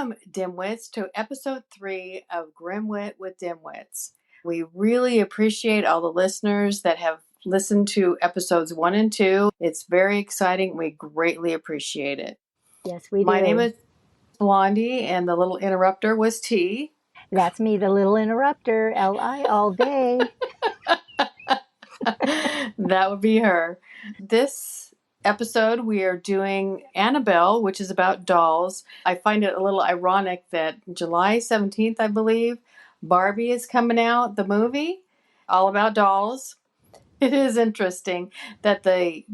Welcome, Dimwits, to episode 3 of Grimwit with Dimwits. We really appreciate all the listeners that have listened to episodes 1 and 2. It's very exciting. We greatly appreciate it. Yes, we do. My name is Blondie, and the little interrupter was T. That's me, the little interrupter, L-I all day. That would be her. This episode, we are doing Annabelle, which is about dolls. I find it a little ironic that July 17th, I believe, Barbie is coming out, the movie, all about dolls. It is interesting that the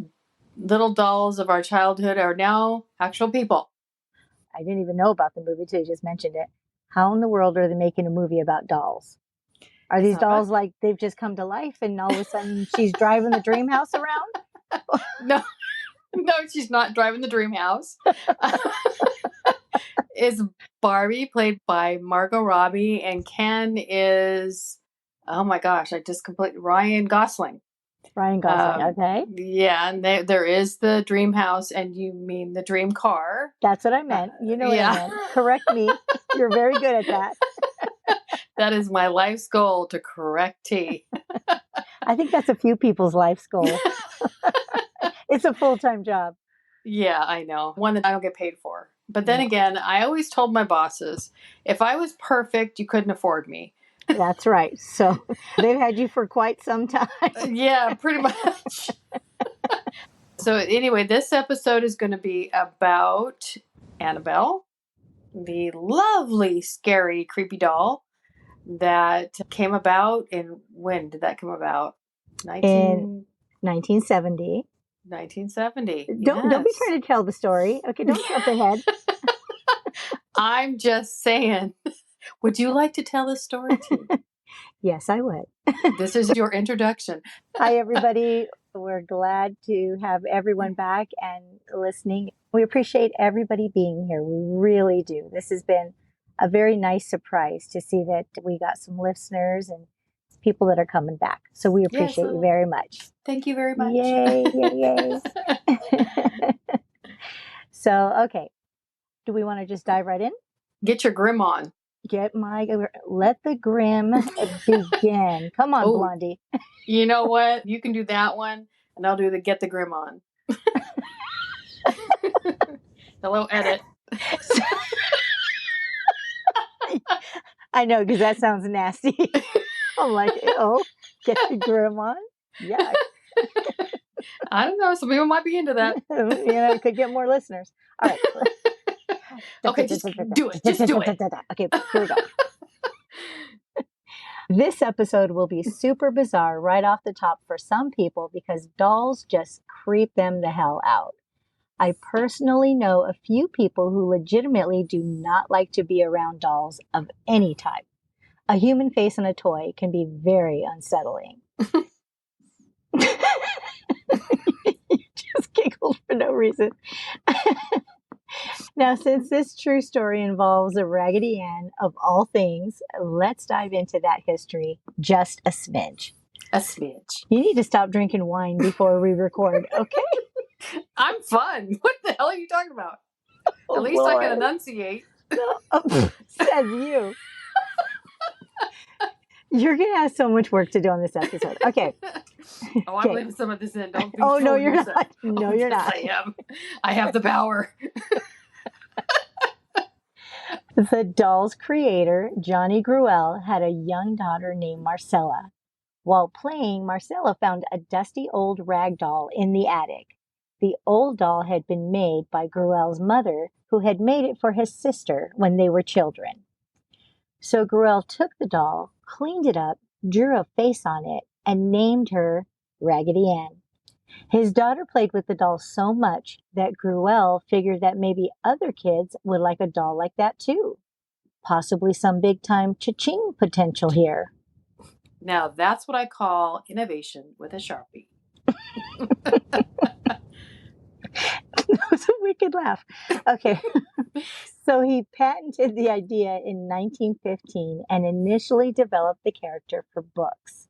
little dolls of our childhood are now actual people. I didn't even know about the movie till you just mentioned it. How in the world are they making a movie about dolls? Are these dolls like they've just come to life and all of a sudden she's driving the dream house around? No, she's not driving the dream house. Is Barbie played by Margot Robbie, and Ken is, oh my gosh, I just completely, Ryan Gosling. Okay. Yeah, and there is the dream house, and you mean the dream car. That's what I meant. You know what I meant. Correct me. You're very good at that. That is my life's goal, to correct T. I think that's a few people's life's goal. It's a full-time job. Yeah, I know. One that I don't get paid for. But then again, I always told my bosses, if I was perfect, you couldn't afford me. That's right. So they've had you for quite some time. Yeah, pretty much. So anyway, this episode is going to be about Annabelle, the lovely, scary, creepy doll that came about in, when did that come about? In 1970. 1970. Don't be trying to tell the story. Okay, don't jump ahead. I'm just saying. Would you like to tell this story too? Yes, I would. This is your introduction. Hi, everybody. We're glad to have everyone back and listening. We appreciate everybody being here. We really do. This has been a very nice surprise to see that we got some listeners and people that are coming back. So we appreciate you very much. Thank you very much. Yay, yay, yay. So, okay. Do we want to just dive right in? Get your grim on. Let the grim begin. Come on, Blondie. You know what? You can do that one, and I'll do the get the grim on. Hello, edit. I know, because that sounds nasty. I'm like, oh, get the grim on? Yeah. I don't know. Some people might be into that. It could get more listeners. All right. Okay, just do it. Just do it. Okay, here we go. This episode will be super bizarre right off the top for some people because dolls just creep them the hell out. I personally know a few people who legitimately do not like to be around dolls of any type. A human face on a toy can be very unsettling. You just giggled for no reason. Now, since this true story involves a Raggedy Ann of all things, let's dive into that history just a smidge. A smidge. You need to stop drinking wine before we record, okay? I'm fun. What the hell are you talking about? At least Lord. I can enunciate. Says you. You're going to have so much work to do on this episode. Okay. Oh, I'm leaving some of this in. Don't be no, you're not. No, you're not. I am. I have the power. The doll's creator, Johnny Gruelle, had a young daughter named Marcella. While playing, Marcella found a dusty old rag doll in the attic. The old doll had been made by Gruelle's mother, who had made it for his sister when they were children. So Gruelle took the doll, cleaned it up, drew a face on it, and named her Raggedy Ann. His daughter played with the doll so much that Gruelle figured that maybe other kids would like a doll like that too. Possibly some big-time cha-ching potential here. Now, that's what I call innovation with a Sharpie. That was a wicked laugh. Okay. So he patented the idea in 1915 and initially developed the character for books.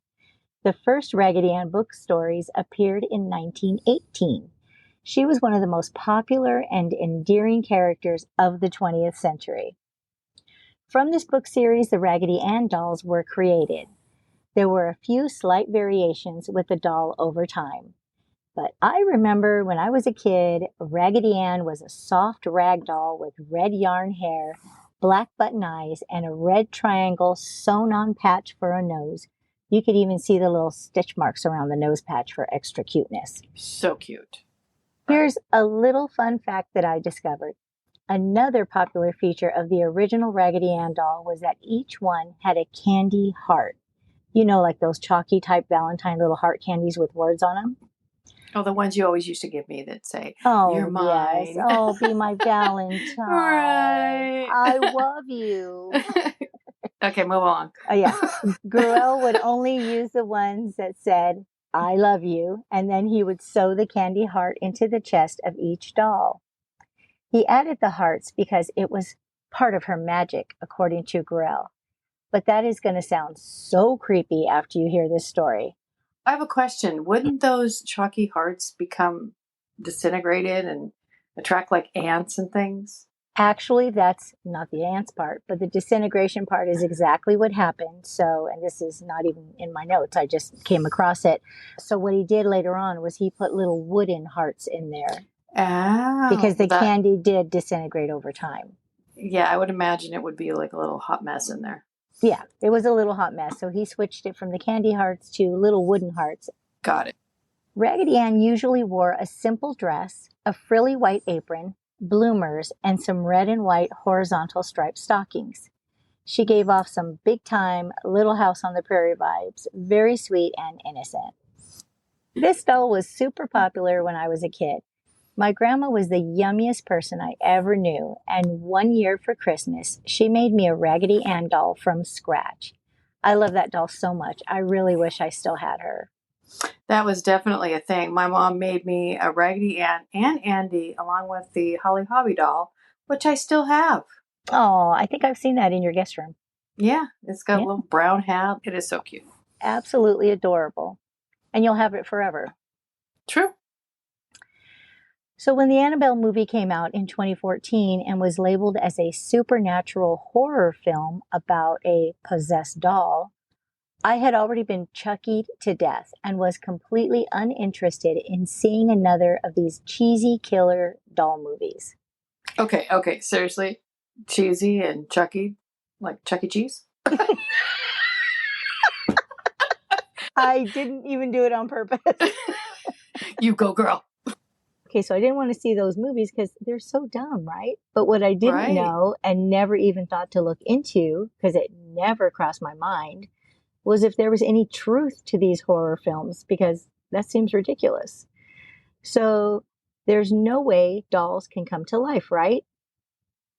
The first Raggedy Ann book stories appeared in 1918. She was one of the most popular and endearing characters of the 20th century. From this book series, the Raggedy Ann dolls were created. There were a few slight variations with the doll over time. But I remember when I was a kid, Raggedy Ann was a soft rag doll with red yarn hair, black button eyes, and a red triangle sewn on patch for a nose. You could even see the little stitch marks around the nose patch for extra cuteness. So cute. Here's a little fun fact that I discovered. Another popular feature of the original Raggedy Ann doll was that each one had a candy heart. You know, like those chalky type Valentine little heart candies with words on them? Oh, the ones you always used to give me that say, "You're Oh, yes. mine." Oh, be my Valentine. Right. I love you. Okay, move on. Oh, yeah. Gruel would only use the ones that said, I love you, and then he would sew the candy heart into the chest of each doll. He added the hearts because it was part of her magic, according to Gruel. But that is going to sound so creepy after you hear this story. I have a question. Wouldn't those chalky hearts become disintegrated and attract like ants and things? Actually, that's not the ants part, but the disintegration part is exactly what happened. So, and this is not even in my notes, I just came across it. So, what he did later on was he put little wooden hearts in there because the candy did disintegrate over time. Yeah, I would imagine it would be like a little hot mess in there. Yeah, it was a little hot mess. So, he switched it from the candy hearts to little wooden hearts. Got it. Raggedy Ann usually wore a simple dress, a frilly white apron, bloomers, and some red and white horizontal striped stockings. She gave off some big-time Little House on the Prairie vibes, very sweet and innocent. This doll was super popular when I was a kid. My grandma was the yummiest person I ever knew, and one year for Christmas, she made me a Raggedy Ann doll from scratch. I love that doll so much. I really wish I still had her. That was definitely a thing. My mom made me a Raggedy Ann and Andy along with the Holly Hobby doll, which I still have. Oh, I think I've seen that in your guest room. Yeah, it's got a little brown hat. It is so cute. Absolutely adorable. And you'll have it forever. True. So when the Annabelle movie came out in 2014 and was labeled as a supernatural horror film about a possessed doll, I had already been chuckied to death and was completely uninterested in seeing another of these cheesy killer doll movies. Okay, seriously? Cheesy and Chucky? Like Chuck E. Cheese? I didn't even do it on purpose. You go, girl. Okay, so I didn't want to see those movies because they're so dumb, right? But what I didn't know and never even thought to look into, because it never crossed my mind, was if there was any truth to these horror films, because that seems ridiculous. So there's no way dolls can come to life, right?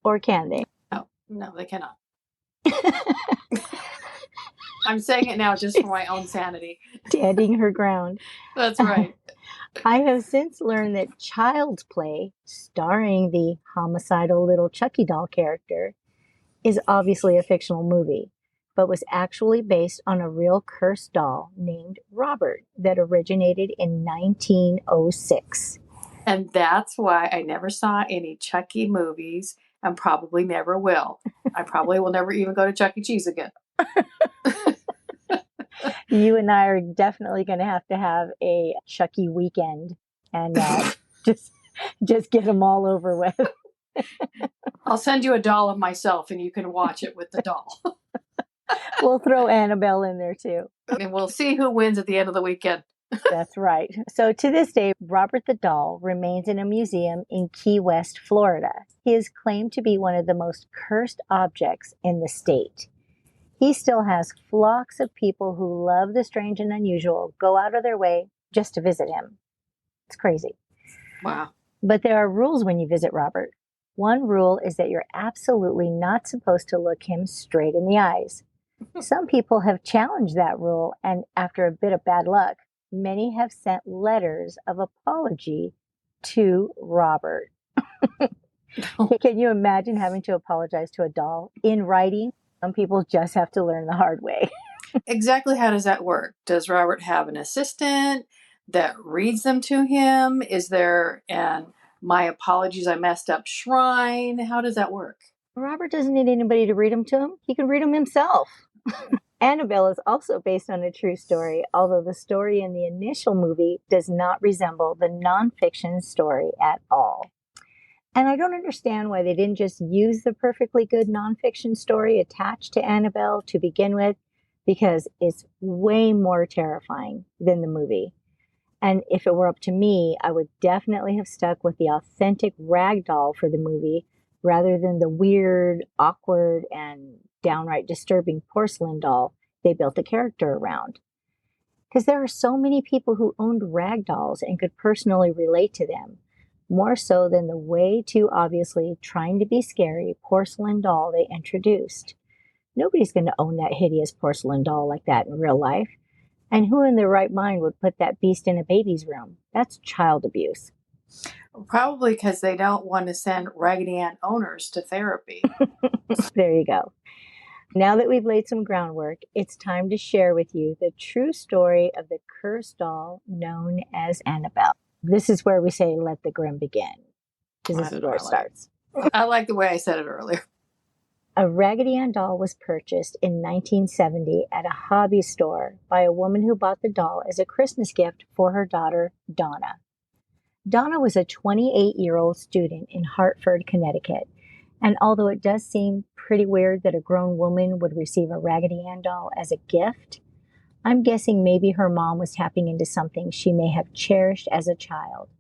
Or can they? No, they cannot. I'm saying it now just for my own sanity. Standing her ground. That's right. I have since learned that Child's Play, starring the homicidal little Chucky doll character, is obviously a fictional movie, but was actually based on a real cursed doll named Robert that originated in 1906. And that's why I never saw any Chucky movies and probably never will. I probably will never even go to Chuck E. Cheese again. You and I are definitely going to have a Chucky weekend and just get them all over with. I'll send you a doll of myself and you can watch it with the doll. We'll throw Annabelle in there too. And we'll see who wins at the end of the weekend. That's right. So to this day, Robert the doll remains in a museum in Key West, Florida. He is claimed to be one of the most cursed objects in the state. He still has flocks of people who love the strange and unusual go out of their way just to visit him. It's crazy. Wow. But there are rules when you visit Robert. One rule is that you're absolutely not supposed to look him straight in the eyes. Some people have challenged that rule, and after a bit of bad luck, many have sent letters of apology to Robert. Can you imagine having to apologize to a doll in writing? Some people just have to learn the hard way. Exactly how does that work? Does Robert have an assistant that reads them to him? Is there an my apologies, I messed up shrine? How does that work? Robert doesn't need anybody to read them to him. He can read them himself. Annabelle is also based on a true story, although the story in the initial movie does not resemble the nonfiction story at all. And I don't understand why they didn't just use the perfectly good nonfiction story attached to Annabelle to begin with, because it's way more terrifying than the movie. And if it were up to me, I would definitely have stuck with the authentic rag doll for the movie rather than the weird, awkward, and downright disturbing porcelain doll they built a character around. Because there are so many people who owned rag dolls and could personally relate to them, more so than the way too obviously trying to be scary porcelain doll they introduced. Nobody's going to own that hideous porcelain doll like that in real life. And who in their right mind would put that beast in a baby's room? That's child abuse. Probably because they don't want to send Raggedy Ann owners to therapy. There you go. Now that we've laid some groundwork, it's time to share with you the true story of the cursed doll known as Annabelle. This is where we say, let the grim begin, because this is where it starts. I like the way I said it earlier. A Raggedy Ann doll was purchased in 1970 at a hobby store by a woman who bought the doll as a Christmas gift for her daughter, Donna. Donna was a 28-year-old student in Hartford, Connecticut, and although it does seem pretty weird that a grown woman would receive a Raggedy Ann doll as a gift, I'm guessing maybe her mom was tapping into something she may have cherished as a child.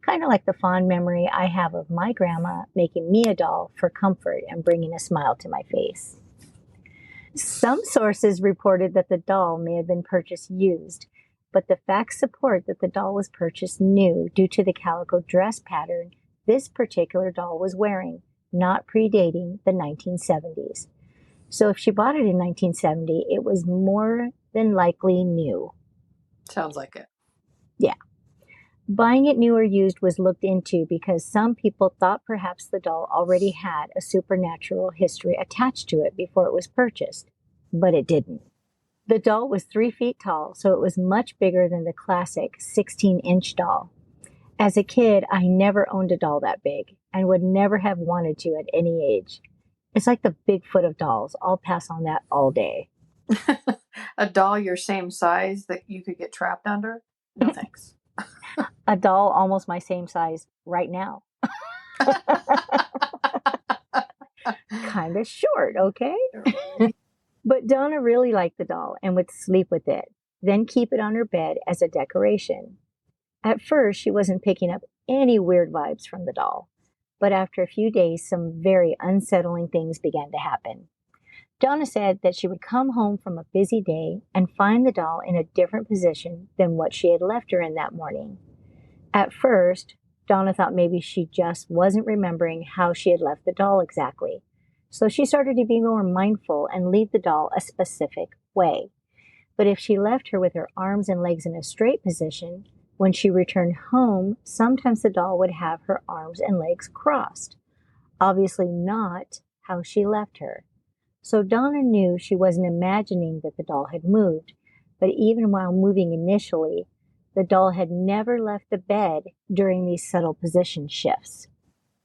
Kind of like the fond memory I have of my grandma making me a doll for comfort and bringing a smile to my face. Some sources reported that the doll may have been purchased used, but the facts support that the doll was purchased new due to the calico dress pattern this particular doll was wearing, not predating the 1970s. So if she bought it in 1970, it was more than likely new. Sounds like it. Yeah. Buying it new or used was looked into because some people thought perhaps the doll already had a supernatural history attached to it before it was purchased, but it didn't. The doll was 3 feet tall, so it was much bigger than the classic 16-inch doll. As a kid, I never owned a doll that big and would never have wanted to at any age. It's like the Bigfoot of dolls. I'll pass on that all day. A doll your same size that you could get trapped under? No thanks. A doll almost my same size right now. Kind of short, okay? But Donna really liked the doll and would sleep with it, then keep it on her bed as a decoration. At first, she wasn't picking up any weird vibes from the doll, but after a few days, some very unsettling things began to happen. Donna said that she would come home from a busy day and find the doll in a different position than what she had left her in that morning. At first, Donna thought maybe she just wasn't remembering how she had left the doll exactly. So she started to be more mindful and leave the doll a specific way. But if she left her with her arms and legs in a straight position, when she returned home, sometimes the doll would have her arms and legs crossed. Obviously not how she left her. So Donna knew she wasn't imagining that the doll had moved, but even while moving initially, the doll had never left the bed during these subtle position shifts.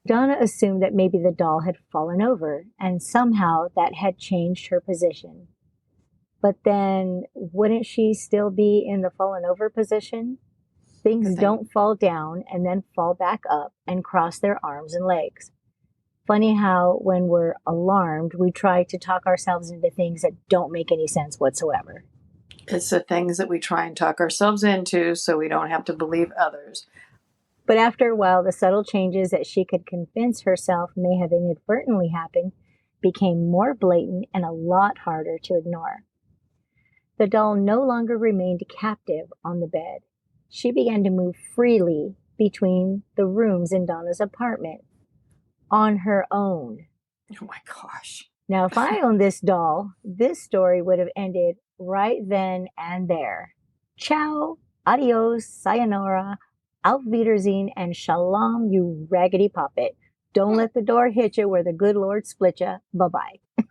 Donna assumed that maybe the doll had fallen over, and somehow that had changed her position. But then, wouldn't she still be in the fallen over position? Things don't fall down and then fall back up and cross their arms and legs. Funny how, when we're alarmed, we try to talk ourselves into things that don't make any sense whatsoever. It's the things that we try and talk ourselves into so we don't have to believe others. But after a while, the subtle changes that she could convince herself may have inadvertently happened became more blatant and a lot harder to ignore. The doll no longer remained captive on the bed. She began to move freely between the rooms in Donna's apartment on her own. Oh my gosh. Now, if I owned this doll, this story would have ended right then and there. Ciao, adios, sayonara, auf Wiedersehen, and shalom, you raggedy puppet. Don't let the door hit you where the good Lord split you. Bye-bye.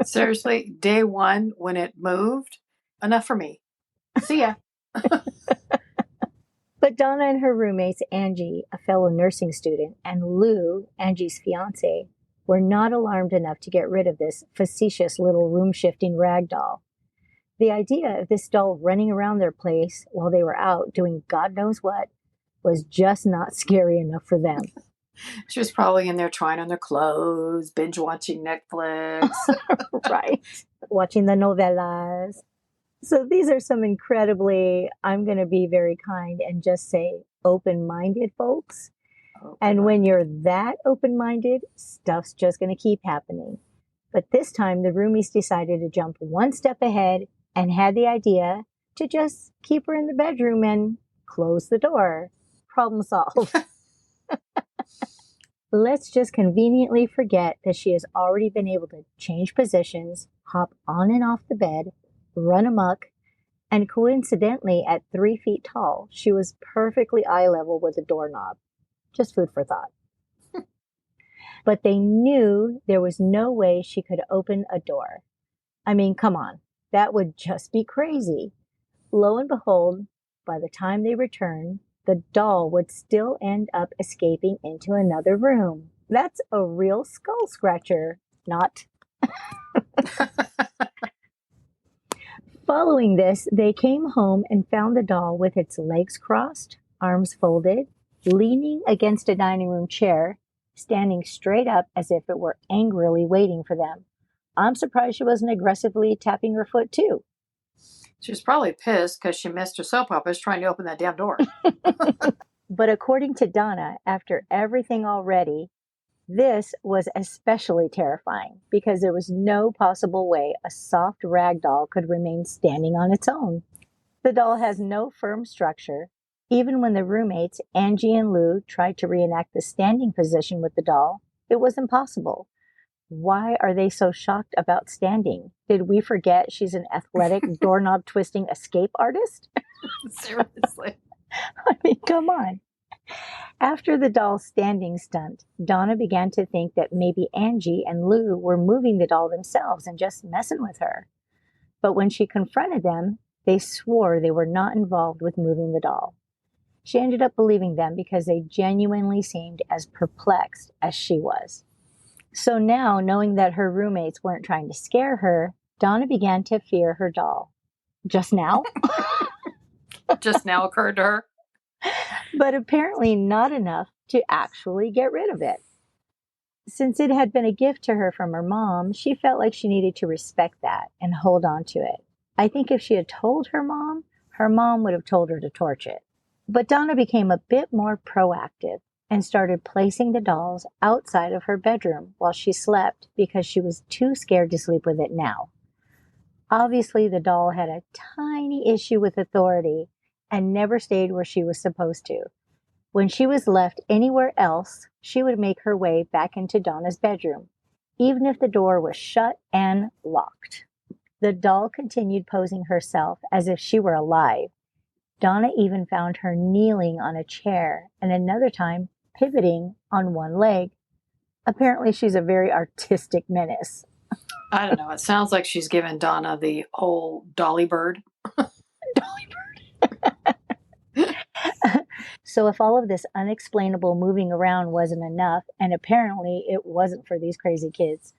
Seriously, day one, when it moved, enough for me. See ya. But Donna and her roommates, Angie, a fellow nursing student, and Lou, Angie's fiance, were not alarmed enough to get rid of this facetious little room-shifting rag doll. The idea of this doll running around their place while they were out doing God knows what was just not scary enough for them. She was probably in there trying on their clothes, binge watching Netflix. Right. Watching the novelas. So these are some incredibly, I'm going to be very kind and just say open-minded folks. And when you're that open-minded, stuff's just going to keep happening. But this time, the roomies decided to jump one step ahead and had the idea to just keep her in the bedroom and close the door. Problem solved. Let's just conveniently forget that she has already been able to change positions, hop on and off the bed, run amok, and coincidentally, at 3 feet tall, she was perfectly eye level with the doorknob. Just food for thought. But they knew there was no way she could open a door. I mean, come on, that would just be crazy. Lo and behold, by the time they returned, the doll would still end up escaping into another room. That's a real skull scratcher, not. Following this, they came home and found the doll with its legs crossed, arms folded, leaning against a dining room chair, standing straight up as if it were angrily waiting for them. I'm surprised she wasn't aggressively tapping her foot too. She was probably pissed because she missed her soap operas trying to open that damn door. But according to Donna, after everything already, this was especially terrifying because there was no possible way a soft rag doll could remain standing on its own. The doll has no firm structure. Even when the roommates, Angie and Lou, tried to reenact the standing position with the doll, it was impossible. Why are they so shocked about standing? Did we forget she's an athletic doorknob twisting escape artist? Seriously. I mean, come on. After the doll standing stunt, Donna began to think that maybe Angie and Lou were moving the doll themselves and just messing with her. But when she confronted them, they swore they were not involved with moving the doll. She ended up believing them because they genuinely seemed as perplexed as she was. So now, knowing that her roommates weren't trying to scare her, Donna began to fear her doll. Just now? Just now occurred to her. But apparently not enough to actually get rid of it. Since it had been a gift to her from her mom, she felt like she needed to respect that and hold on to it. I think if she had told her mom would have told her to torch it. But Donna became a bit more proactive and started placing the dolls outside of her bedroom while she slept because she was too scared to sleep with it now. Obviously, the doll had a tiny issue with authority and never stayed where she was supposed to. When she was left anywhere else, she would make her way back into Donna's bedroom, even if the door was shut and locked. The doll continued posing herself as if she were alive. Donna even found her kneeling on a chair and another time pivoting on one leg. Apparently, she's a very artistic menace. I don't know. It sounds like she's given Donna the old Dolly Bird. So if all of this unexplainable moving around wasn't enough, and apparently it wasn't for these crazy kids,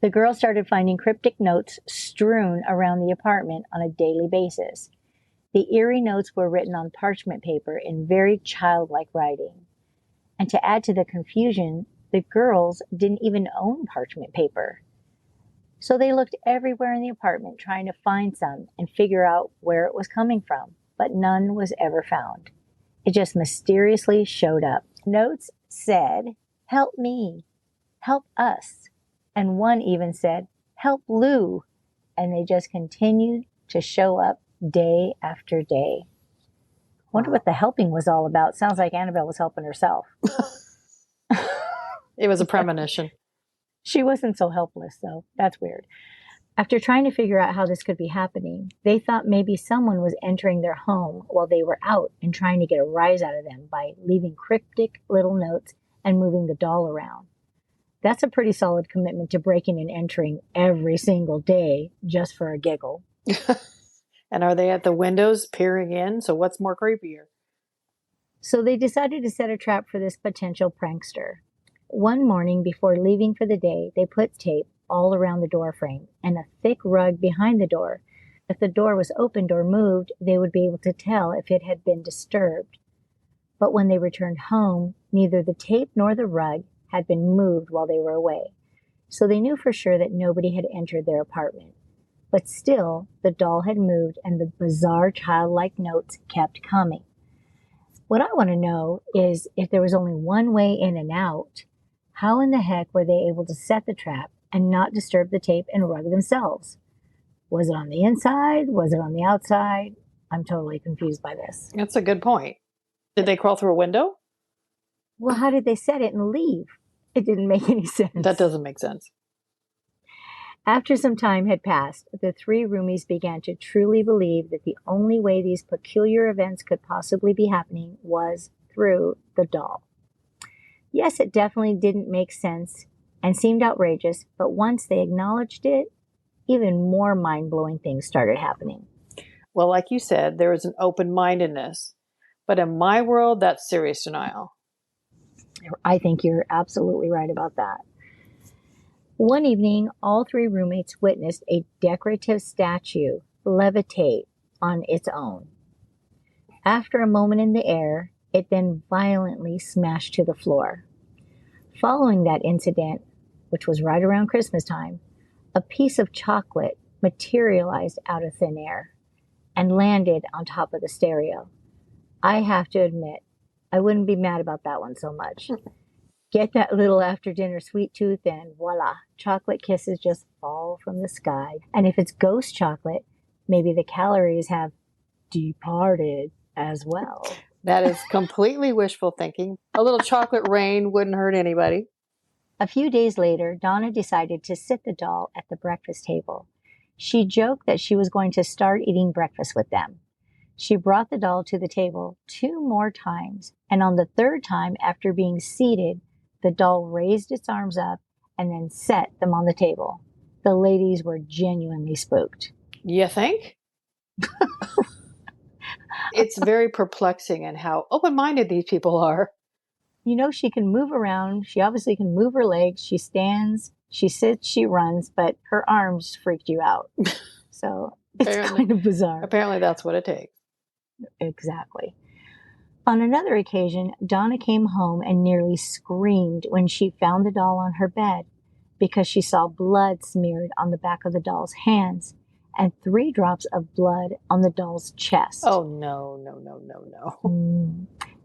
the girl started finding cryptic notes strewn around the apartment on a daily basis. The eerie notes were written on parchment paper in very childlike writing. And to add to the confusion, the girls didn't even own parchment paper. So they looked everywhere in the apartment trying to find some and figure out where it was coming from, but none was ever found. It just mysteriously showed up. Notes said, "Help me, help us." And one even said, "Help Lou." And they just continued to show up day after day. Wonder what the helping was all about. Sounds like Annabelle was helping herself. It was a premonition. She wasn't so helpless, though. That's weird. After trying to figure out how this could be happening, they thought maybe someone was entering their home while they were out and trying to get a rise out of them by leaving cryptic little notes and moving the doll around. That's a pretty solid commitment to breaking and entering every single day just for a giggle. And are they at the windows peering in? So what's more creepier? So they decided to set a trap for this potential prankster. One morning before leaving for the day, they put tape all around the door frame and a thick rug behind the door. If the door was opened or moved, they would be able to tell if it had been disturbed. But when they returned home, neither the tape nor the rug had been moved while they were away. So they knew for sure that nobody had entered their apartment. But still, the doll had moved and the bizarre childlike notes kept coming. What I want to know is if there was only one way in and out, how in the heck were they able to set the trap and not disturb the tape and rug themselves? Was it on the inside? Was it on the outside? I'm totally confused by this. That's a good point. Did they crawl through a window? Well, how did they set it and leave? It didn't make any sense. That doesn't make sense. After some time had passed, the three roomies began to truly believe that the only way these peculiar events could possibly be happening was through the doll. Yes, it definitely didn't make sense and seemed outrageous, but once they acknowledged it, even more mind-blowing things started happening. Well, like you said, there is an open-mindedness. But in my world, that's serious denial. I think you're absolutely right about that. One evening, all three roommates witnessed a decorative statue levitate on its own. After a moment in the air, it then violently smashed to the floor. Following that incident, which was right around Christmas time, a piece of chocolate materialized out of thin air and landed on top of the stereo. I have to admit, I wouldn't be mad about that one so much. Get that little after-dinner sweet tooth and voila, chocolate kisses just fall from the sky. And if it's ghost chocolate, maybe the calories have departed as well. That is completely wishful thinking. A little chocolate rain wouldn't hurt anybody. A few days later, Donna decided to sit the doll at the breakfast table. She joked that she was going to start eating breakfast with them. She brought the doll to the table 2 more times, and on the 3rd time, after being seated, the doll raised its arms up and then set them on the table. The ladies were genuinely spooked. You think? It's very perplexing in how open-minded these people are. You know, she can move around. She obviously can move her legs. She stands, she sits, she runs, but her arms freaked you out. So it's kind of bizarre. Apparently that's what it takes. Exactly. On another occasion, Donna came home and nearly screamed when she found the doll on her bed because she saw blood smeared on the back of the doll's hands and 3 drops of blood on the doll's chest. Oh, no.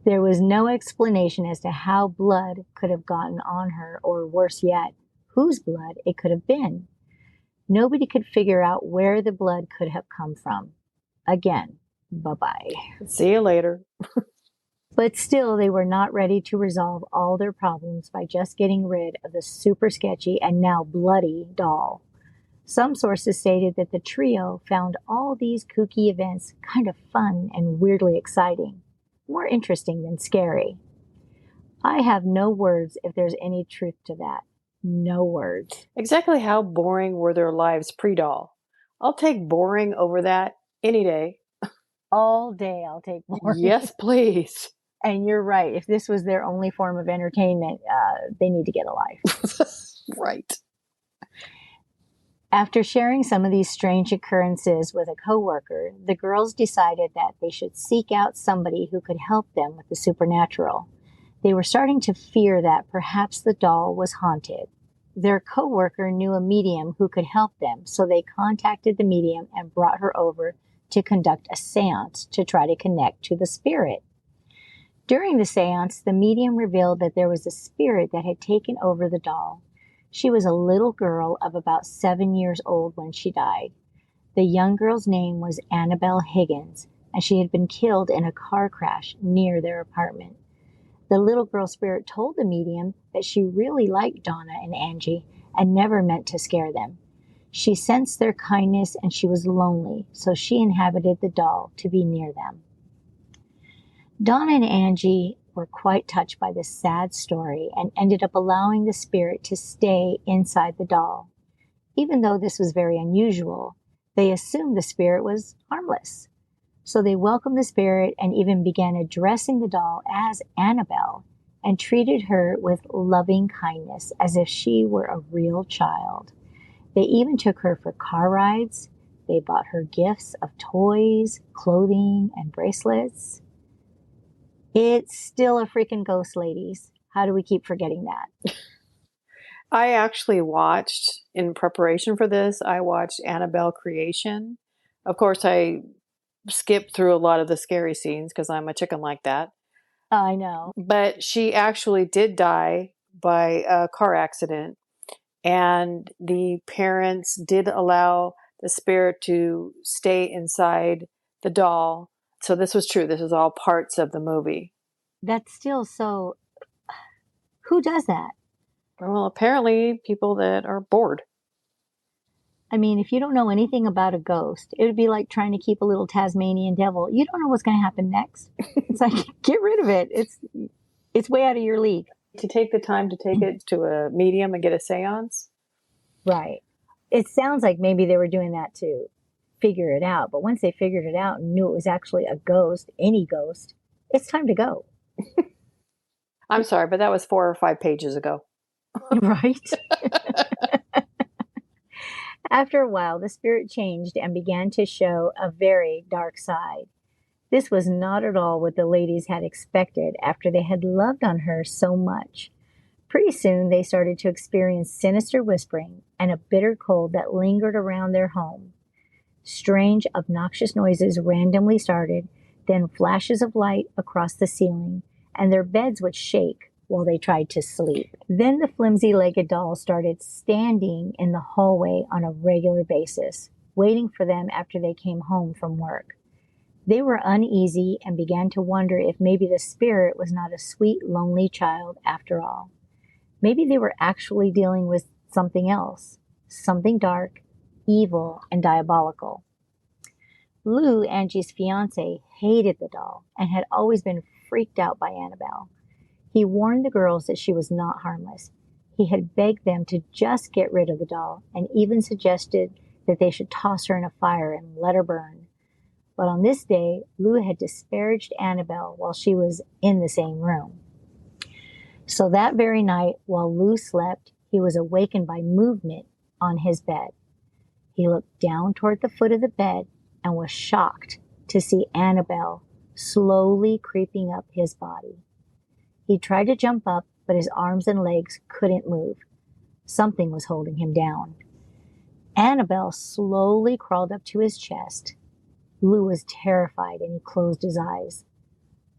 There was no explanation as to how blood could have gotten on her, or worse yet, whose blood it could have been. Nobody could figure out where the blood could have come from. Again, bye-bye. See you later. But still, they were not ready to resolve all their problems by just getting rid of the super sketchy and now bloody doll. Some sources stated that the trio found all these kooky events kind of fun and weirdly exciting, more interesting than scary. I have no words if there's any truth to that. No words. Exactly how boring were their lives pre-doll? I'll take boring over that any day. All day I'll take boring. Yes, please. And you're right. If this was their only form of entertainment, they need to get a life. Right. After sharing some of these strange occurrences with a coworker, the girls decided that they should seek out somebody who could help them with the supernatural. They were starting to fear that perhaps the doll was haunted. Their coworker knew a medium who could help them, so they contacted the medium and brought her over to conduct a seance to try to connect to the spirit. During the seance, the medium revealed that there was a spirit that had taken over the doll. She was a little girl of about 7 years old when she died. The young girl's name was Annabelle Higgins, and she had been killed in a car crash near their apartment. The little girl spirit told the medium that she really liked Donna and Angie and never meant to scare them. She sensed their kindness and she was lonely, so she inhabited the doll to be near them. Donna and Angie were quite touched by this sad story and ended up allowing the spirit to stay inside the doll. Even though this was very unusual, they assumed the spirit was harmless. So they welcomed the spirit and even began addressing the doll as Annabelle, and treated her with loving kindness as if she were a real child. They even took her for car rides. They bought her gifts of toys, clothing, and bracelets. It's still a freaking ghost, ladies. How do we keep forgetting that? I actually watched, in preparation for this, I watched Annabelle Creation. Of course, I skipped through a lot of the scary scenes because I'm a chicken like that. I know. But she actually did die by a car accident, and the parents did allow the spirit to stay inside the doll. So this was true. This is all parts of the movie. That's still so. Who does that? Well, apparently people that are bored. I mean, if you don't know anything about a ghost, it would be like trying to keep a little Tasmanian devil. You don't know what's going to happen next. It's like, get rid of it. It's way out of your league. To take the time to take it to a medium and get a seance. Right. It sounds like maybe they were doing that to figure it out. But once they figured it out and knew it was actually a ghost, any ghost, it's time to go. I'm sorry, but that was 4 or 5 pages ago. Right? After a while, the spirit changed and began to show a very dark side. This was not at all what the ladies had expected after they had loved on her so much. Pretty soon, they started to experience sinister whispering and a bitter cold that lingered around their home. Strange, obnoxious noises randomly started, then flashes of light across the ceiling, and their beds would shake while they tried to sleep. Then the flimsy-legged doll started standing in the hallway on a regular basis, waiting for them after they came home from work. They were uneasy and began to wonder if maybe the spirit was not a sweet, lonely child after all. Maybe they were actually dealing with something else, something dark, evil, and diabolical. Lou, Angie's fiance, hated the doll and had always been freaked out by Annabelle. He warned the girls that she was not harmless. He had begged them to just get rid of the doll and even suggested that they should toss her in a fire and let her burn. But on this day, Lou had disparaged Annabelle while she was in the same room. So that very night, while Lou slept, he was awakened by movement on his bed. He looked down toward the foot of the bed and was shocked to see Annabelle slowly creeping up his body. He tried to jump up, but his arms and legs couldn't move. Something was holding him down. Annabelle slowly crawled up to his chest. Lou was terrified and he closed his eyes.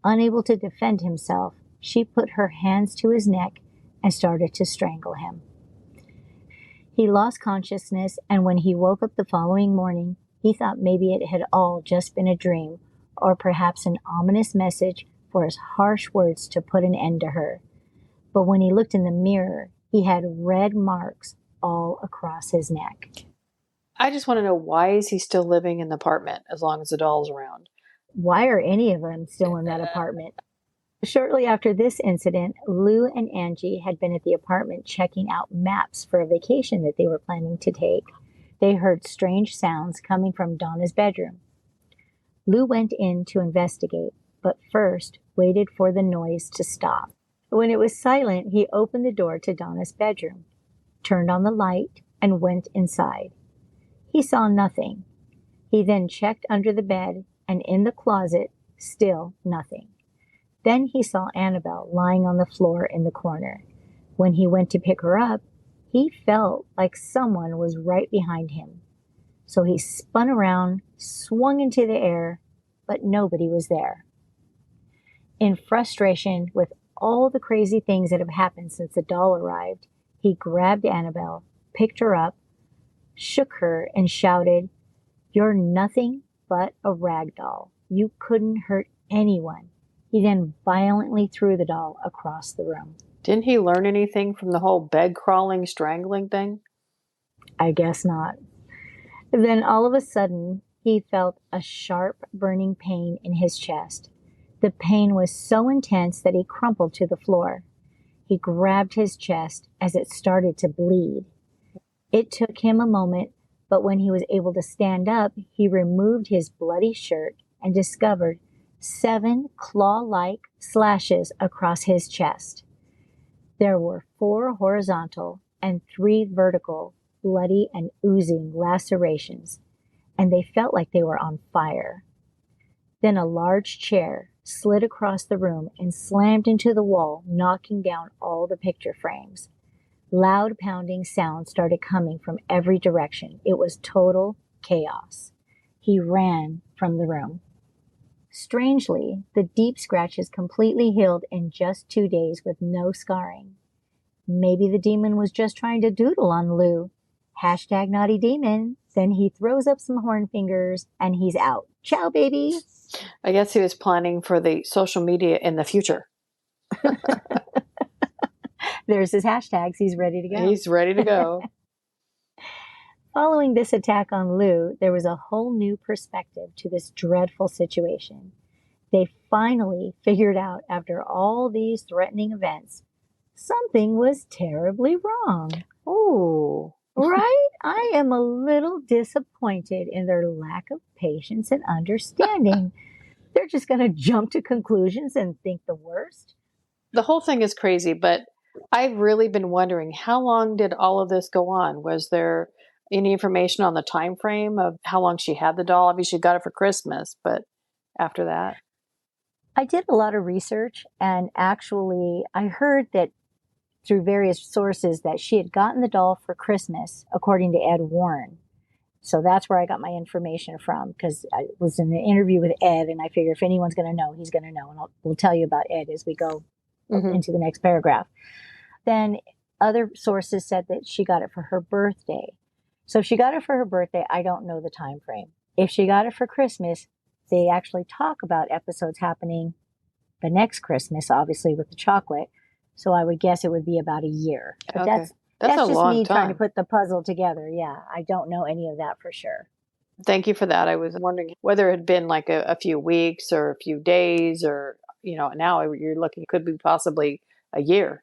Unable to defend himself, she put her hands to his neck and started to strangle him. He lost consciousness, and when he woke up the following morning, he thought maybe it had all just been a dream, or perhaps an ominous message for his harsh words to put an end to her. But when he looked in the mirror, he had red marks all across his neck. I just want to know, why is he still living in the apartment as long as the doll's around? Why are any of them still in that apartment? Shortly after this incident, Lou and Angie had been at the apartment checking out maps for a vacation that they were planning to take. They heard strange sounds coming from Donna's bedroom. Lou went in to investigate, but first waited for the noise to stop. When it was silent, he opened the door to Donna's bedroom, turned on the light, and went inside. He saw nothing. He then checked under the bed and in the closet, still nothing. Then he saw Annabelle lying on the floor in the corner. When he went to pick her up, he felt like someone was right behind him. So he spun around, swung into the air, but nobody was there. In frustration with all the crazy things that have happened since the doll arrived, he grabbed Annabelle, picked her up, shook her, and shouted, "You're nothing but a rag doll. You couldn't hurt anyone." He then violently threw the doll across the room. Didn't he learn anything from the whole bed crawling, strangling thing? I guess not. Then all of a sudden, he felt a sharp, burning pain in his chest. The pain was so intense that he crumpled to the floor. He grabbed his chest as it started to bleed. It took him a moment, but when he was able to stand up, he removed his bloody shirt and discovered 7 claw-like slashes across his chest. There were 4 horizontal and 3 vertical, bloody and oozing lacerations, and they felt like they were on fire. Then a large chair slid across the room and slammed into the wall, knocking down all the picture frames. Loud pounding sounds started coming from every direction. It was total chaos. He ran from the room. Strangely, the deep scratches completely healed in just 2 days with no scarring. Maybe the demon was just trying to doodle on Lou. Hashtag naughty demon. Then he throws up some horn fingers and he's out. Ciao, baby. I guess he was planning for the social media in the future. There's his hashtags. He's ready to go. He's ready to go. Following this attack on Lou, there was a whole new perspective to this dreadful situation. They finally figured out, after all these threatening events, something was terribly wrong. Oh, Right? I am a little disappointed in their lack of patience and understanding. They're just going to jump to conclusions and think the worst. the whole thing is crazy, but I've really been wondering, how long did all of this go on? Was there any information on the time frame of how long she had the doll? Obviously, she got it for Christmas, but after that? I did a lot of research, and actually I heard that through various sources that she had gotten the doll for Christmas, according to Ed Warren. So that's where I got my information from, because I was in an interview with Ed, and I figure if anyone's going to know, he's going to know. And we'll tell you about Ed as we go into the next paragraph. Then other sources said that she got it for her birthday. So if she got it for her birthday, I don't know the time frame. If she got it for Christmas, they actually talk about episodes happening the next Christmas, obviously with the chocolate. So I would guess it would be about a year. But Okay. that's a just long me time. trying to put the puzzle together. Yeah, I don't know any of that for sure. Thank you for that. I was wondering whether it had been like a few weeks or a few days, or, now you're looking, could be possibly a year.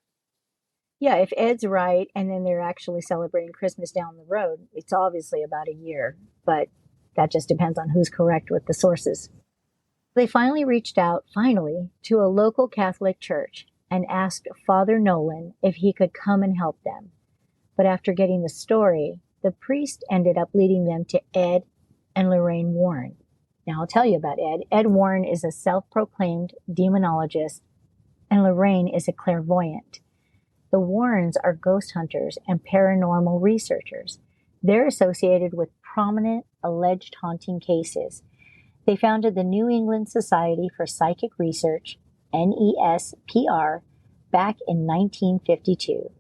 Yeah, if Ed's right, and then they're actually celebrating Christmas down the road, it's obviously about a year. But that just depends on who's correct with the sources. They finally reached out, to a local Catholic church and asked Father Nolan if he could come and help them. But after getting the story, the priest ended up leading them to Ed and Lorraine Warren. Now I'll tell you about Ed. Ed Warren is a self-proclaimed demonologist, and Lorraine is a clairvoyant. The Warrens are ghost hunters and paranormal researchers. They're associated with prominent alleged haunting cases. They founded the New England Society for Psychic Research, NESPR, back in 1952.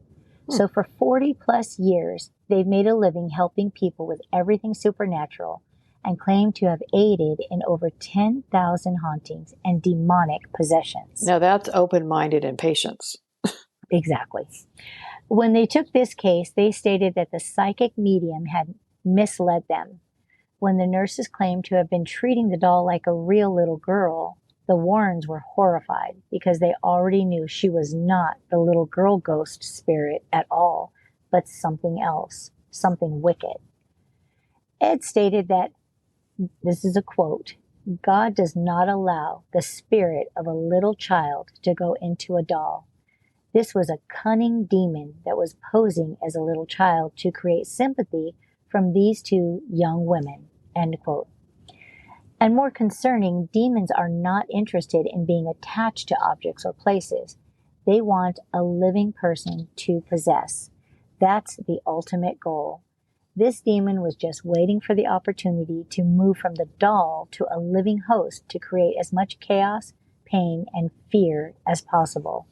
So for 40 plus years, they've made a living helping people with everything supernatural and claim to have aided in over 10,000 hauntings and demonic possessions. Now that's open-minded and patience. Exactly. When they took this case, they stated that the psychic medium had misled them. When the nurses claimed to have been treating the doll like a real little girl, the Warrens were horrified because they already knew she was not the little girl ghost spirit at all, but something else, something wicked. Ed stated that, this is a quote, "God does not allow the spirit of a little child to go into a doll. This was a cunning demon that was posing as a little child to create sympathy from these two young women," end quote. And more concerning, demons are not interested in being attached to objects or places. They want a living person to possess. That's the ultimate goal. This demon was just waiting for the opportunity to move from the doll to a living host to create as much chaos, pain, and fear as possible.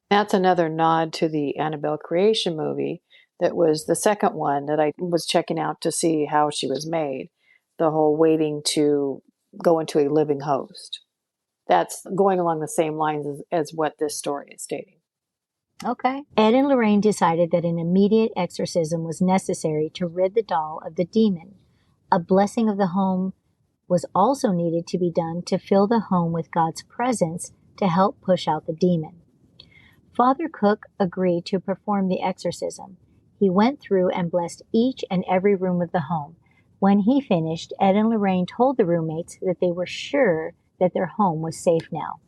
That's another nod to the Annabelle creation movie. That was the second one that I was checking out to see how she was made. The whole waiting to go into a living host. That's going along the same lines as what this story is stating. Okay. Ed and Lorraine decided that an immediate exorcism was necessary to rid the doll of the demon. A blessing of the home was also needed to be done to fill the home with God's presence to help push out the demon. Father Cook agreed to perform the exorcism. He went through and blessed each and every room of the home. When he finished, Ed and Lorraine told the roommates that they were sure that their home was safe now.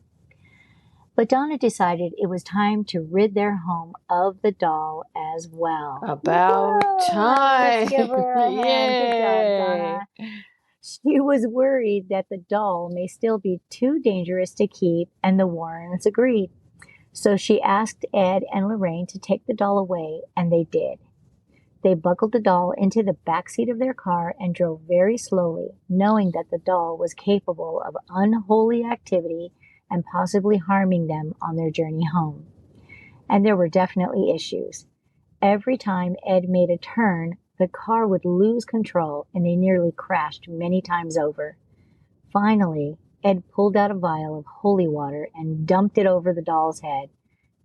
But Donna decided it was time to rid their home of the doll as well. About Whoa! Let's give time. her a hand. Good job, Yay. Donna. She was worried that the doll may still be too dangerous to keep, and the Warrens agreed. So she asked Ed and Lorraine to take the doll away, and they did. They buckled the doll into the back seat of their car and drove very slowly, knowing that the doll was capable of unholy activity and possibly harming them on their journey home. And there were definitely issues. Every time Ed made a turn, the car would lose control and they nearly crashed many times over. Finally, Ed pulled out a vial of holy water and dumped it over the doll's head.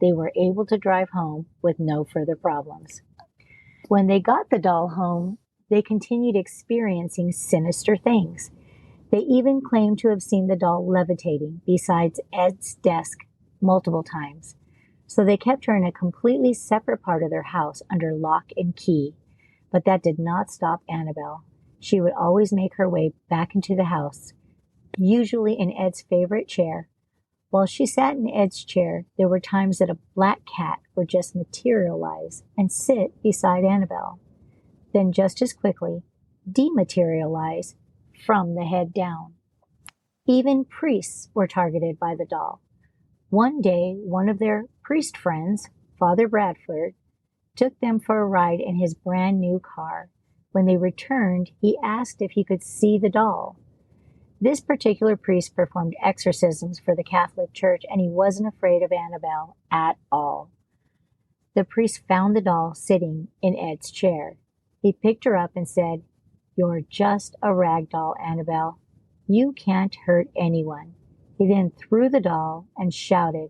They were able to drive home with no further problems. When they got the doll home, they continued experiencing sinister things. They even claimed to have seen the doll levitating beside Ed's desk multiple times. So they kept her in a completely separate part of their house under lock and key. But that did not stop Annabelle. She would always make her way back into the house, usually in Ed's favorite chair. While she sat in Ed's chair, there were times that a black cat would just materialize and sit beside Annabelle, then just as quickly dematerialize from the head down. Even priests were targeted by the doll. One day, one of their priest friends, Father Bradford, took them for a ride in his brand new car. When they returned, he asked if he could see the doll. This particular priest performed exorcisms for the Catholic Church, and he wasn't afraid of Annabelle at all. The priest found the doll sitting in Ed's chair. He picked her up and said, "You're just a rag doll, Annabelle. You can't hurt anyone." He then threw the doll and shouted,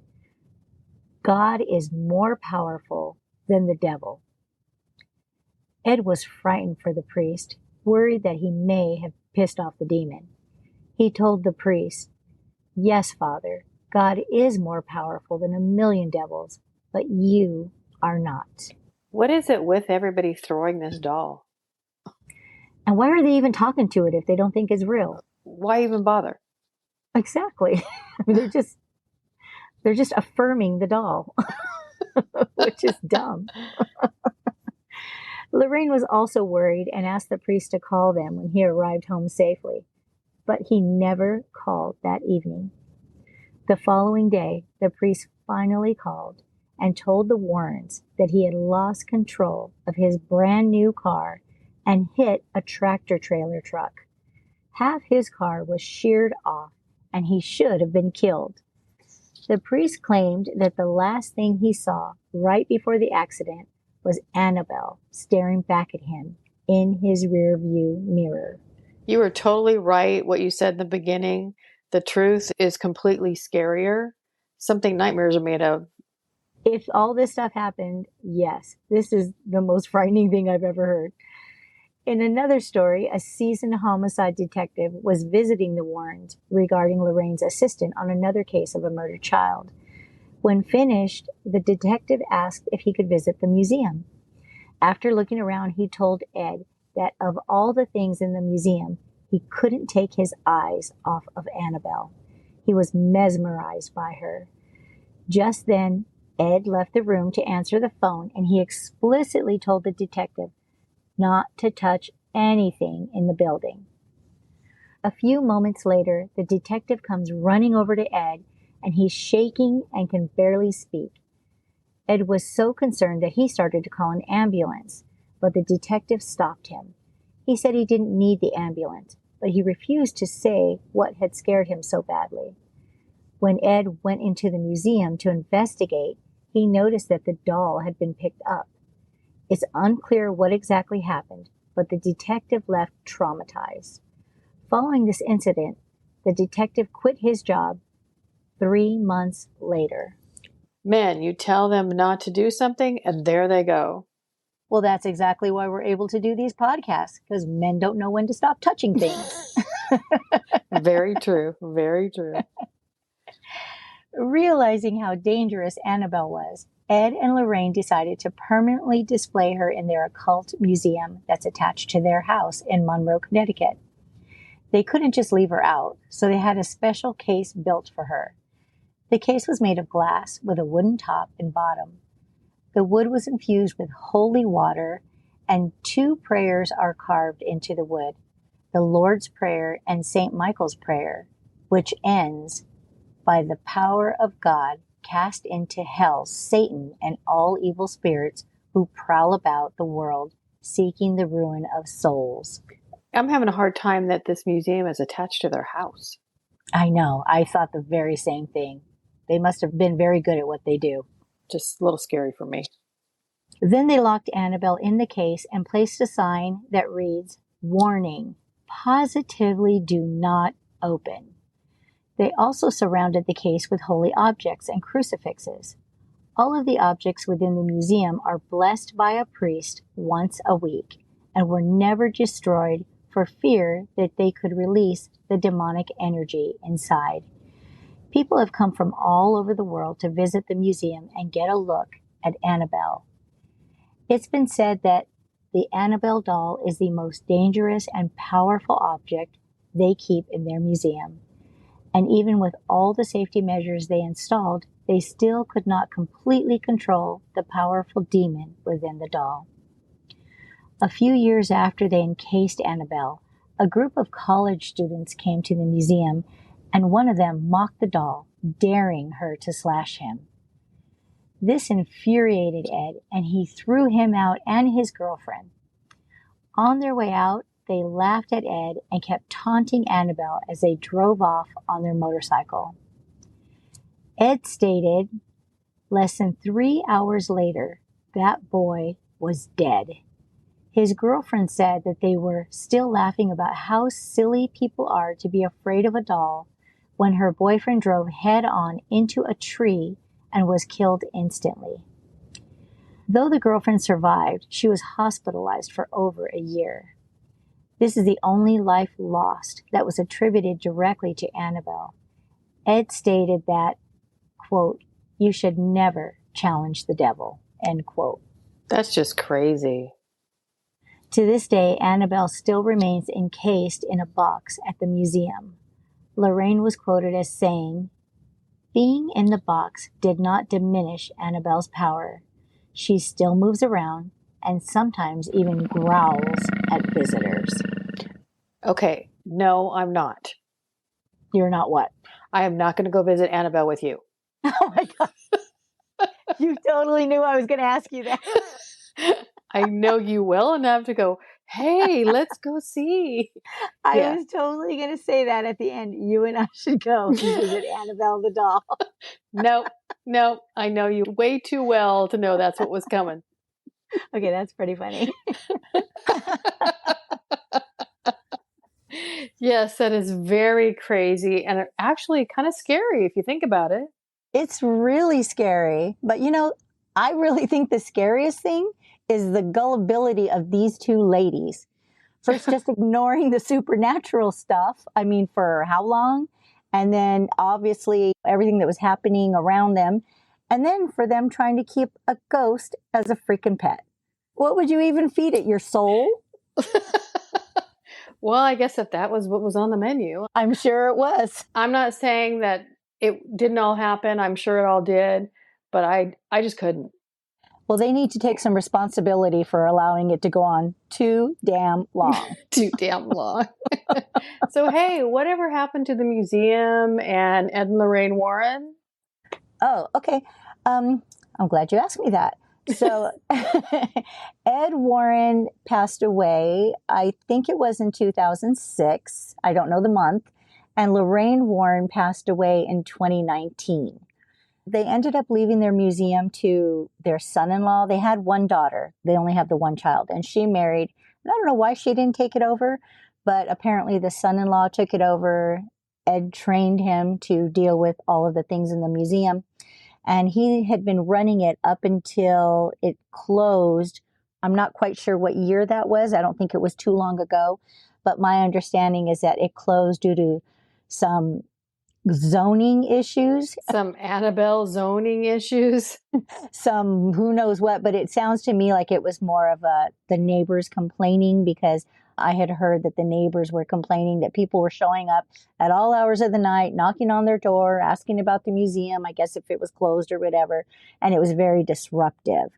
"God is more powerful than the devil." Ed was frightened for the priest, worried that he may have pissed off the demon. He told the priest, "Yes, Father, God is more powerful than a million devils, but you are not." What is it with everybody throwing this doll? And why are they even talking to it if they don't think it's real? Why even bother? Exactly. I mean, they're just affirming the doll, which is dumb. Lorraine was also worried and asked the priest to call them when he arrived home safely, but he never called that evening. The following day, the priest finally called and told the Warrens that he had lost control of his brand new car and hit a tractor-trailer truck. Half his car was sheared off, and he should have been killed. The priest claimed that the last thing he saw right before the accident was Annabelle staring back at him in his rearview mirror. You were totally right what you said in the beginning. The truth is completely scarier. Something nightmares are made of. If all this stuff happened, yes, this is the most frightening thing I've ever heard. In another story, a seasoned homicide detective was visiting the Warrens regarding Lorraine's assistant on another case of a murdered child. When finished, the detective asked if he could visit the museum. After looking around, he told Ed that of all the things in the museum, he couldn't take his eyes off of Annabelle. He was mesmerized by her. Just then, Ed left the room to answer the phone, and he explicitly told the detective not to touch anything in the building. A few moments later, the detective comes running over to Ed, and he's shaking and can barely speak. Ed was so concerned that he started to call an ambulance, but the detective stopped him. He said he didn't need the ambulance, but he refused to say what had scared him so badly. When Ed went into the museum to investigate, he noticed that the doll had been picked up. It's unclear what exactly happened, but the detective left traumatized. Following this incident, the detective quit his job 3 months later. Men, you tell them not to do something, and there they go. Well, that's exactly why we're able to do these podcasts, because men don't know when to stop touching things. Very true. Very true. Realizing how dangerous Annabelle was, Ed and Lorraine decided to permanently display her in their occult museum that's attached to their house in Monroe, Connecticut. They couldn't just leave her out, so they had a special case built for her. The case was made of glass with a wooden top and bottom. The wood was infused with holy water, and two prayers are carved into the wood: the Lord's Prayer and St. Michael's Prayer, which ends, "By the power of God, cast into hell Satan and all evil spirits who prowl about the world, seeking the ruin of souls." I'm having a hard time that this museum is attached to their house. I know. I thought the very same thing. They must have been very good at what they do. Just a little scary for me. Then they locked Annabelle in the case and placed a sign that reads, "Warning, positively do not open." They also surrounded the case with holy objects and crucifixes. All of the objects within the museum are blessed by a priest once a week and were never destroyed for fear that they could release the demonic energy inside. People have come from all over the world to visit the museum and get a look at Annabelle. It's been said that the Annabelle doll is the most dangerous and powerful object they keep in their museum. And even with all the safety measures they installed, they still could not completely control the powerful demon within the doll. A few years after they encased Annabelle, a group of college students came to the museum, and one of them mocked the doll, daring her to slash him. This infuriated Ed, and he threw him out and his girlfriend. On their way out, they laughed at Ed and kept taunting Annabelle as they drove off on their motorcycle. Ed stated, less than 3 hours later, that boy was dead. His girlfriend said that they were still laughing about how silly people are to be afraid of a doll when her boyfriend drove head-on into a tree and was killed instantly. Though the girlfriend survived, she was hospitalized for over a year. This is the only life lost that was attributed directly to Annabelle. Ed stated that, quote, "You should never challenge the devil," end quote. That's just crazy. To this day, Annabelle still remains encased in a box at the museum. Lorraine was quoted as saying, "Being in the box did not diminish Annabelle's power. She still moves around and sometimes even growls at visitors." Okay, no, I'm not. You're not what? I am not going to go visit Annabelle with you. Oh my God. You totally knew I was going to ask you that. I know you well enough to go, hey, let's go see. I was totally going to say that at the end. You and I should go and visit Annabelle the doll. No, I know you way too well to know that's what was coming. Okay, that's pretty funny. Yes, that is very crazy and actually kind of scary if you think about it. It's really scary. But I really think the scariest thing is the gullibility of these two ladies. First, just ignoring the supernatural stuff. I mean, for how long? And then obviously everything that was happening around them. And then for them trying to keep a ghost as a freaking pet. What would you even feed it? Your soul? Well, I guess if that was what was on the menu. I'm sure it was. I'm not saying that it didn't all happen. I'm sure it all did. But I just couldn't. Well, they need to take some responsibility for allowing it to go on too damn long. Too damn long. So, hey, whatever happened to the museum and Ed and Lorraine Warren? Oh, okay. I'm glad you asked me that. So Ed Warren passed away, I think it was in 2006. I don't know the month. And Lorraine Warren passed away in 2019. They ended up leaving their museum to their son-in-law. They had one daughter. They only have the one child. And she married. And I don't know why she didn't take it over, but apparently the son-in-law took it over. Ed trained him to deal with all of the things in the museum. And he had been running it up until it closed. I'm not quite sure what year that was. I don't think it was too long ago. But my understanding is that it closed due to some zoning issues. Some Annabelle zoning issues. Some who knows what. But it sounds to me like it was more of the neighbors complaining because I had heard that the neighbors were complaining that people were showing up at all hours of the night, knocking on their door, asking about the museum, I guess if it was closed or whatever, and it was very disruptive.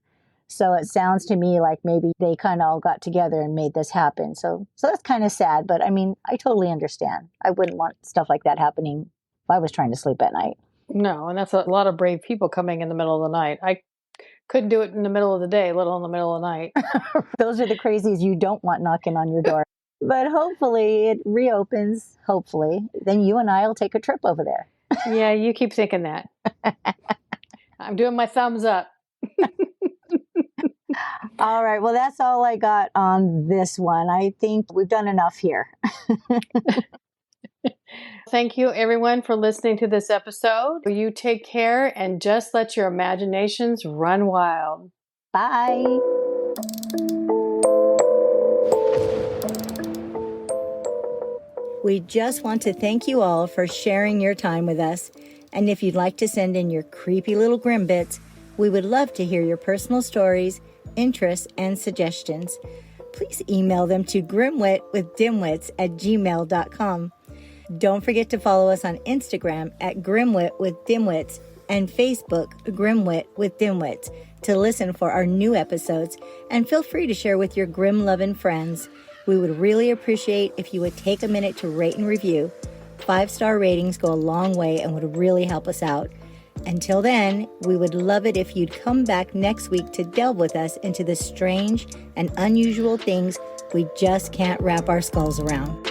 So it sounds to me like maybe they kind of all got together and made this happen. So that's kind of sad, but I mean, I totally understand. I wouldn't want stuff like that happening if I was trying to sleep at night. No, and that's a lot of brave people coming in the middle of the night. I couldn't do it in the middle of the day, let alone the middle of the night. Those are the crazies you don't want knocking on your door. But hopefully it reopens, hopefully. Then you and I will take a trip over there. Yeah, you keep thinking that. I'm doing my thumbs up. All right. Well, that's all I got on this one. I think we've done enough here. Thank you, everyone, for listening to this episode. You take care and just let your imaginations run wild. Bye. We just want to thank you all for sharing your time with us. And if you'd like to send in your creepy little grim bits, we would love to hear your personal stories, interests, and suggestions. Please email them to grimwitwithdimwits@gmail.com. Don't forget to follow us on Instagram at grimwitwithdimwits and Facebook Grimwit with Dimwits to listen for our new episodes, and feel free to share with your grim-loving friends. We would really appreciate if you would take a minute to rate and review. 5-star ratings go a long way and would really help us out. Until then, we would love it if you'd come back next week to delve with us into the strange and unusual things we just can't wrap our skulls around.